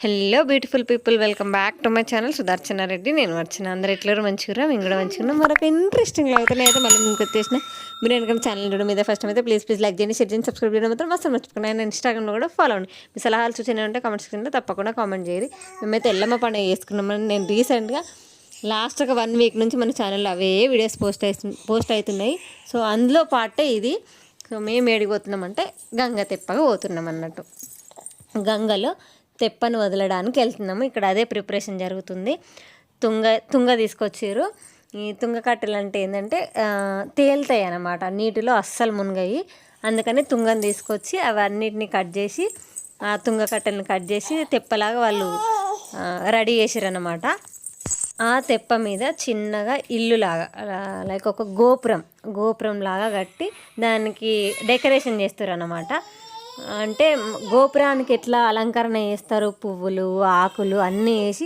Hello beautiful people, welcome back to my channel Sudarshana Reddy. నేను వచ్చిన అందరూ ఎట్లరు మంచిగా మేము కూడా మంచిగా మరొక ఇంట్రెస్టింగ్ అవుతాయి అయితే మళ్ళీ మీకు వచ్చేసిన మీరు ఎందుకంటే ఛానల్ చూడడం మీద ఫస్ట్ అయితే ప్లీజ్ లైక్ చేయండి, షేర్ చేయండి, సబ్స్క్రైబ్ చేయడం మాత్రం మస్తు మర్చిపోకండి. నేను ఇన్స్టాగ్రామ్లో కూడా ఫాలో అవ్వండి. మీ సలహాలు సూచనలు ఉంటే కామెంట్ సెక్షన్లో తప్పకుండా కామెంట్ చేయండి. మేమైతే ఎల్లమ్మ పండుగ చేసుకున్నామని నేను రీసెంట్గా లాస్ట్ ఒక 1 వీక్ నుంచి మన ఛానల్లో అవే వీడియోస్ పోస్ట్ అవుతున్నాయి. సో అందులో పాటే ఇది. సో మేము ఏడిపోతున్నామంటే గంగ తెప్పగా పోతున్నాం అన్నట్టు. గంగలో తెప్పను వదలడానికి వెళ్తున్నాము. ఇక్కడ అదే ప్రిపరేషన్ జరుగుతుంది. తుంగ తీసుకొచ్చారు. ఈ తుంగ కట్టెలు అంటే ఏంటంటే తేలుతాయి అన్నమాట, నీటిలో అస్సలు మునగాయి. అందుకని తుంగని తీసుకొచ్చి అవన్నిటిని కట్ చేసి ఆ తుంగ కట్టెలను కట్ చేసి తెప్పలాగా వాళ్ళు రెడీ చేసారన్నమాట. ఆ తెప్ప మీద చిన్నగా ఇల్లులాగా లైక్ ఒక గోపురం లాగా కట్టి దానికి డెకరేషన్ చేస్తారు అన్నమాట. అంటే గోపురానికి ఎట్లా అలంకరణ చేస్తారు, పువ్వులు ఆకులు అన్నీ వేసి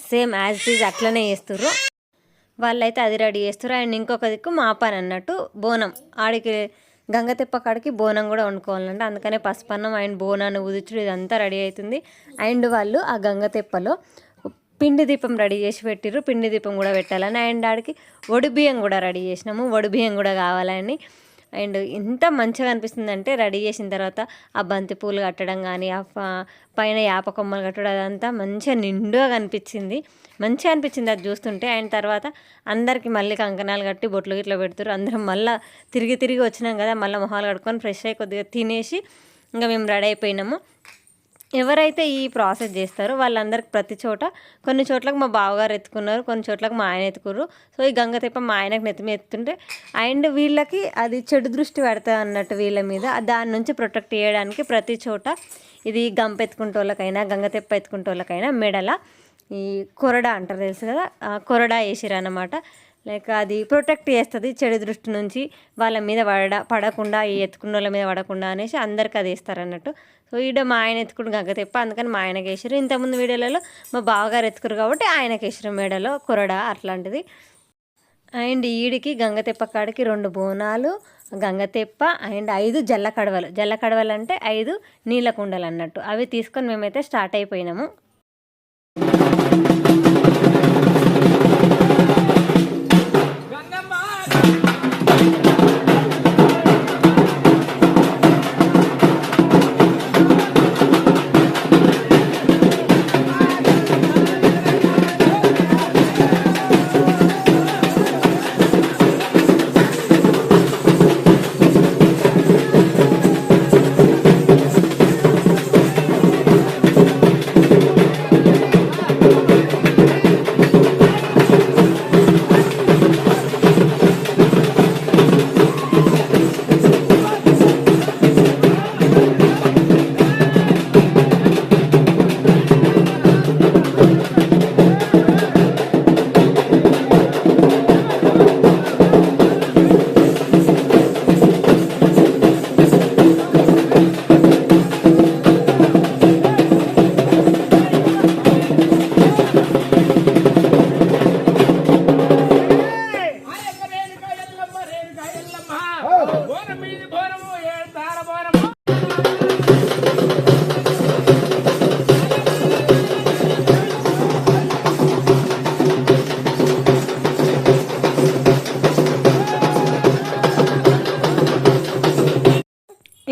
సేమ్ యాజ్ ఇట్ ఈజ్ అట్లనే చేస్తారు వాళ్ళైతే. అది రెడీ చేస్తారు. అండ్ ఇంకొక దిక్కు మా పని అన్నట్టు బోనం ఆడికి గంగతెప్ప కాడికి బోనం కూడా వండుకోవాలంటే అందుకనే పసుపన్నం అండ్ బోనాన్ని ఉదిచుడు ఇదంతా రెడీ అవుతుంది. అండ్ వాళ్ళు ఆ గంగతెప్పలో పిండి దీపం రెడీ చేసి పెట్టిర్రు. పిండి దీపం కూడా పెట్టాలని అండ్ ఆడికి బియ్యం కూడా రెడీ చేసినాము. బియ్యం కూడా కావాలని. అండ్ ఎంత మంచిగా అనిపిస్తుంది అంటే రెడీ చేసిన తర్వాత ఆ బంతి పూలు కట్టడం కానీ ఆ పైన యాప కొమ్మలు కట్టడం అదంతా మంచిగా నిండుగా మంచిగా అనిపించింది అది చూస్తుంటే. అండ్ తర్వాత అందరికీ మళ్ళీ కంకణాలు కట్టి బొట్లు గిట్లా పెడుతున్నారు. అందరం మళ్ళీ తిరిగి వచ్చినాం కదా, మళ్ళీ మొహాలు కట్టుకొని ఫ్రెష్ అయ్యి కొద్దిగా తినేసి ఇంకా మేము రెడీ అయిపోయినాము. ఎవరైతే ఈ ప్రాసెస్ చేస్తారో వాళ్ళందరికి ప్రతి చోట కొన్ని చోట్లకు మా బావగారు ఎత్తుకున్నారు, కొన్ని చోట్లకు మా ఆయన ఎత్తుకున్నారు. సో ఈ గంగతెప్ప మా ఆయనకు నెత్తిమీ ఎత్తుంటే అండ్ వీళ్ళకి అది చెడు దృష్టి పెడతా అన్నట్టు వీళ్ళ మీద. దాని నుంచి ప్రొటెక్ట్ చేయడానికి ప్రతి చోట ఇది గంప ఎత్తుకుంటోళ్ళకైనా గంగతెప్ప ఎత్తుకుంటోళ్ళకైనా మెడల ఈ కొరడా అంటారు తెలుసు కదా, కొరడా వేసిరన్నమాట. లైక్ అది ప్రొటెక్ట్ చేస్తుంది చెడు దృష్టి నుంచి వాళ్ళ మీద పడకుండా ఈ ఎత్తుకున్న వాళ్ళ మీద పడకుండా అనేసి అందరికి అది వేస్తారు అన్నట్టు. సో ఈడ మా ఆయన ఎత్తుకుని గంగతెప్ప, అందుకని మా ఆయనకి వేసారు. ఇంతకుముందు వీడియోలలో మా బావగారు ఎత్తుకురు కాబట్టి ఆయనకి వేసారు మెడలో కొరడా అట్లాంటిది. అండ్ ఈడికి గంగతెప్ప కాడికి 2 బోనాలు, గంగతెప్ప అండ్ 5 జల్ల కడవలు అంటే 5 నీళ్ళ కుండలు అన్నట్టు. అవి తీసుకొని మేమైతే స్టార్ట్ అయిపోయినాము.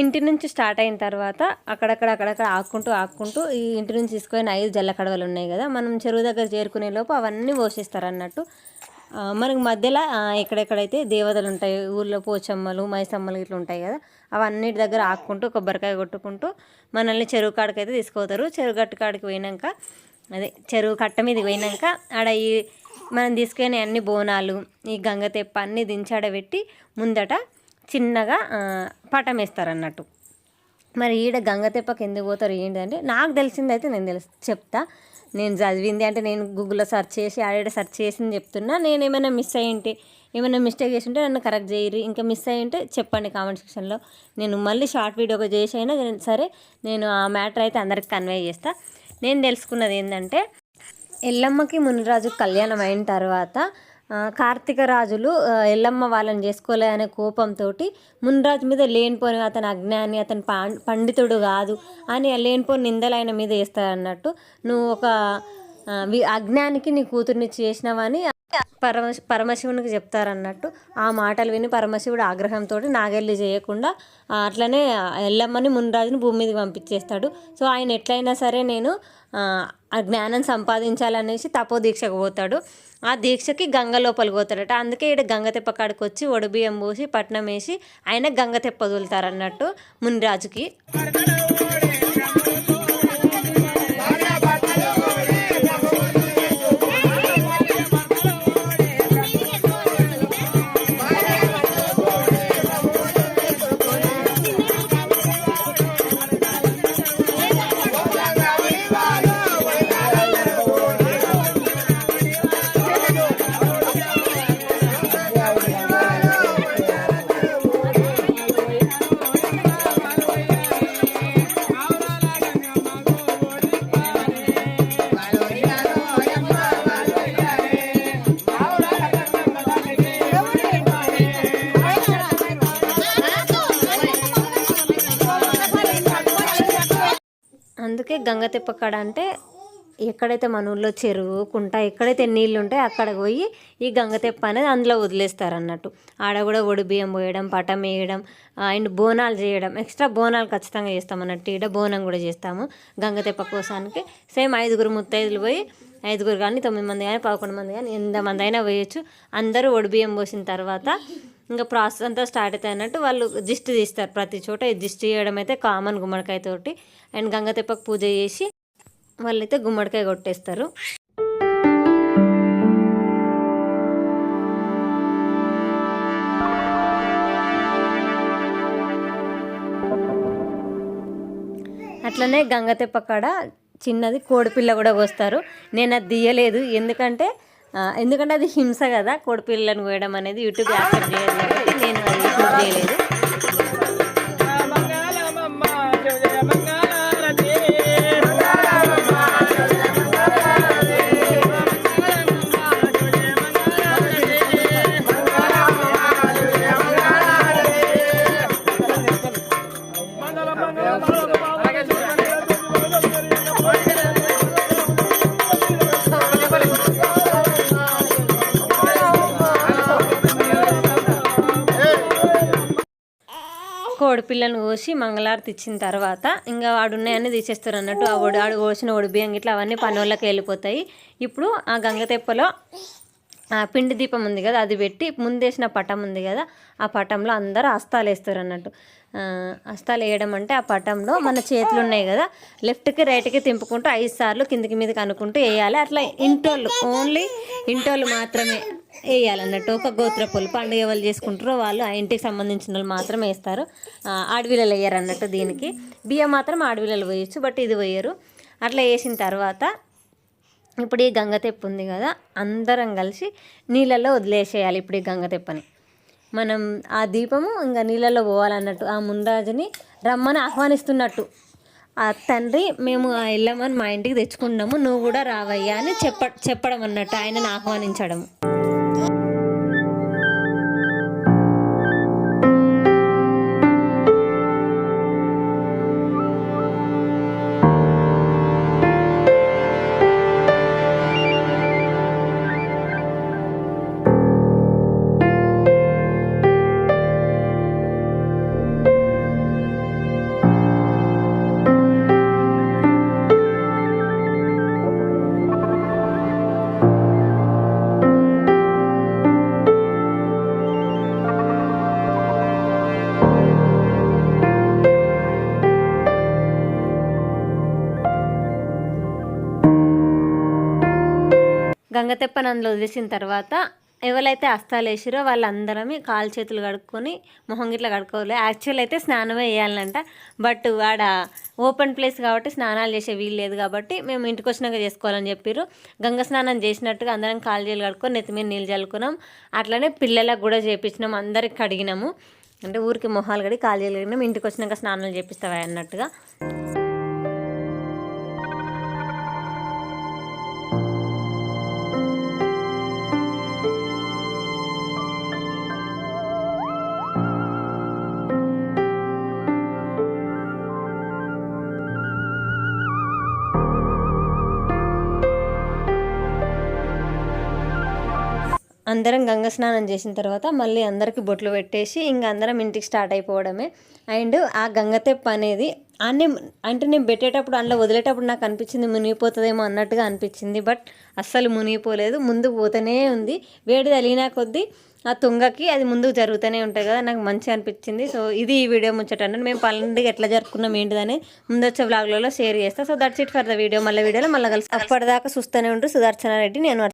ఇంటి నుంచి స్టార్ట్ అయిన తర్వాత అక్కడక్కడ ఆక్కుంటూ ఈ ఇంటి నుంచి తీసుకొని 5 జల్ల కడవలు ఉన్నాయి కదా, మనం చెరువు దగ్గర చేరుకునే లోపు అవన్నీ పోషిస్తారు అన్నట్టు. మనకు మధ్యలో ఎక్కడెక్కడైతే దేవతలు ఉంటాయి ఊళ్ళో, పోచమ్మలు మైసమ్మలు ఇట్లా ఉంటాయి కదా, అవన్నిటి దగ్గర ఆక్కుంటూ కొబ్బరికాయ కొట్టుకుంటూ మనల్ని చెరువు కాడికి అయితే తీసుకుపోతారు. చెరువు గట్టు కాడికి పోయినాక చెరువు కట్ట మీదకి పోయినాక ఆడ ఈ మనం తీసుకునే అన్ని బోనాలు ఈ గంగతెప్ప అన్నీ దించాడబెట్టి ముందట చిన్నగా పటం వేస్తారు అన్నట్టు. మరి ఈడ గంగతెప్పకి ఎందుకు పోతారు ఏంటంటే నాకు తెలిసింది అయితే నేను చెప్తా. నేను చదివింది అంటే నేను గూగుల్లో సెర్చ్ చేసి ఆడ సెర్చ్ చేసింది చెప్తున్నా. నేను ఏమైనా మిస్ అయ్యింటే ఏమైనా మిస్టేక్ చేసి ఉంటే నన్ను కరెక్ట్ చేయరు. ఇంకా మిస్ అయ్యి ఉంటే చెప్పండి కామెంట్ సెక్షన్లో. నేను మళ్ళీ షార్ట్ వీడియోగా చేసి అయినా సరే నేను ఆ మ్యాటర్ అయితే అందరికి కన్వే చేస్తా. నేను తెలుసుకున్నది ఏంటంటే ఎల్లమ్మకి మునిరాజు కళ్యాణం అయిన తర్వాత కార్తీక రాజులు ఎల్లమ్మ వాళ్ళని చేసుకోలే అనే కోపంతో మున్రాజు మీద లేనిపోని అతను అజ్ఞాని, అతను పండితుడు కాదు అని లేనిపోని నిందలు ఆయన మీద వేస్తారన్నట్టు. నువ్వు ఒక అజ్ఞానికి నీ కూతుర్ని చేసినావని పరమశివునికి చెప్తారన్నట్టు. ఆ మాటలు విని పరమశివుడు ఆగ్రహంతో నాగెల్లి చేయకుండా అట్లనే ఎల్లమ్మని మున్రాజుని భూమి మీదకి పంపించేస్తాడు. సో ఆయన ఎట్లయినా సరే నేను ఆ జ్ఞానం సంపాదించాలనేసి తపోదీక్షకు పోతాడు. ఆ దీక్షకి గంగ లోపలికి పోతాడట. అందుకే ఇక్కడ గంగతెప్ప కాడికి వచ్చి ఒడిబియ్యం పోసి పట్నం వేసి ఆయన గంగతెప్ప వదులుతారన్నట్టు మున్రాజుకి. అందుకే గంగతెప్ప కాడ అంటే ఎక్కడైతే మన ఊళ్ళో చెరువు కుంట ఎక్కడైతే నీళ్ళు ఉంటాయో అక్కడికి పోయి ఈ గంగతెప్ప అనేది అందులో వదిలేస్తారన్నట్టు. ఆడ కూడా ఒడిబియ్యం పోయడం, పటం వేయడం అండ్ బోనాలు చేయడం. ఎక్స్ట్రా బోనాలు ఖచ్చితంగా చేస్తాం అన్నట్టు. ఈడ బోనం కూడా చేస్తాము గంగతెప్ప కోసానికి. సేమ్ 5 ముత్తైదులు పోయి 5 కానీ 9 మంది కానీ 11 మంది కానీ ఎంతమంది అయినా వేయచ్చు. అందరూ ఒడిబియ్యం పోసిన తర్వాత ఇంకా ప్రాసెస్ అంతా స్టార్ట్ అవుతాయి అన్నట్టు. వాళ్ళు దిష్టి తీస్తారు ప్రతి చోట. ఈ దిష్టి చేయడం అయితే కామన్ గుమ్మడికాయ తోటి. అండ్ గంగతెప్పకు పూజ చేసి వాళ్ళైతే గుమ్మడికాయ కొట్టేస్తారు. అట్లనే గంగతెప్ప కాడ చిన్నది కోడిపిల్ల కూడా కోస్తారు. నేను అది తీయలేదు, ఎందుకంటే అది హింస కదా. కోడిపిల్లను కోయడం అనేది యూట్యూబ్ యాక్సెప్ట్ చేయలేదు కాబట్టి నేను అది షూట్ చేయలేదు. కోడిపిల్లను కోసి మంగళారతి ఇచ్చిన తర్వాత ఇంకా వాడున్నాయన్నీ తీసేస్తారు అన్నట్టు. ఆడు కోసిన ఒడిబియ్యం ఇట్లా అవన్నీ పనులకి వెళ్ళిపోతాయి. ఇప్పుడు ఆ గంగతెప్పలో పిండి దీపం ఉంది కదా, అది పెట్టి ముందేసిన పటం ఉంది కదా, ఆ పటంలో అందరూ హస్తాలు వేస్తారు అన్నట్టు. హస్తాలు వేయడం అంటే ఆ పటంలో మన చేతులు ఉన్నాయి కదా, లెఫ్ట్కి రైట్కి తింపుకుంటూ 5 సార్లు కిందికి మీదకి అనుకుంటూ వేయాలి. అట్లా ఇంటోళ్ళు, ఓన్లీ ఇంటోళ్ళు మాత్రమే వేయాలన్నట్టు. ఒక గోత్రపులు పండుగ వాళ్ళు చేసుకుంటారో వాళ్ళు ఆ ఇంటికి సంబంధించిన వాళ్ళు మాత్రం వేస్తారు. ఆడవిల్లలు వేయరు అన్నట్టు. దీనికి బియ్యం మాత్రం ఆడవిల్లలు వేయచ్చు, బట్ ఇది వేయరు. అట్లా వేసిన తర్వాత ఇప్పుడు ఈ గంగతెప్ప ఉంది కదా, అందరం కలిసి నీళ్ళల్లో వదిలేసేయాలి. ఇప్పుడు ఈ గంగతెప్పని మనం ఆ దీపము ఇంకా నీళ్ళల్లో పోవాలన్నట్టు. ఆ మున్రాజుని రమ్మని ఆహ్వానిస్తున్నట్టు. ఆ తండ్రి మేము ఆ ఎల్లమ్మని మా ఇంటికి తెచ్చుకున్నాము, నువ్వు కూడా రావయ్యా అని చెప్పడం అన్నట్టు, ఆయనను ఆహ్వానించడం. గంగతెప్పని అందులో వదిలేసిన తర్వాత ఎవరైతే హస్తాలు వేసిరో వాళ్ళందరం కాలు చేతులు కడుక్కొని మొహం గిట్లా కడుక్కోవాలి. యాక్చువల్ అయితే స్నానమే వేయాలంట, బట్ ఆడ ఓపెన్ ప్లేస్ కాబట్టి స్నానాలు చేసే వీలు లేదు కాబట్టి మేము ఇంటికి వచ్చినాక చేసుకోవాలని చెప్పారు. గంగ స్నానం చేసినట్టుగా అందరం కాలు చేతులు కడుక్కొని నెత్తి మీద నీళ్ళు చల్లుకున్నాం. అట్లనే పిల్లలకు కూడా చేపించినాం, అందరికి కడిగినాము. అంటే ఊరికి మొహాలు కడిగి కాలు చేతులు కడిగినాం. ఇంటికి వచ్చినాక స్నానాలు చేపిస్తావా అన్నట్టుగా. అందరం గంగ స్నానం చేసిన తర్వాత మళ్ళీ అందరికీ బొట్లు పెట్టేసి ఇంకా అందరం ఇంటికి స్టార్ట్ అయిపోవడమే. అండ్ ఆ గంగతెప్ప అనేది అన్నీ అంటే నేను పెట్టేటప్పుడు అందులో వదిలేటప్పుడు నాకు అనిపించింది మునిగిపోతుందేమో అన్నట్టుగా అనిపించింది. బట్ అస్సలు మునిగిపోలేదు, ముందుకు పోతూనే ఉంది. వేడి తగిలినా కొద్దీ ఆ తుంగకి అది ముందుకు జరుగుతూనే ఉంటాయి కదా, నాకు మంచిగా అనిపించింది. సో ఇది ఈ వీడియో ముచ్చటండి. మేము పండుగ ఎట్లా జరుపుకున్నాం ఏంటిదని ముందొచ్చే వ్లాగ్లలో షేర్ చేస్తాను. So that's it for the video. మళ్ళీ వీడియోలో మళ్ళీ కలిసి అప్పటిదాకా చూస్తూనే ఉంటూ సుదర్శన రెడ్డి నేను.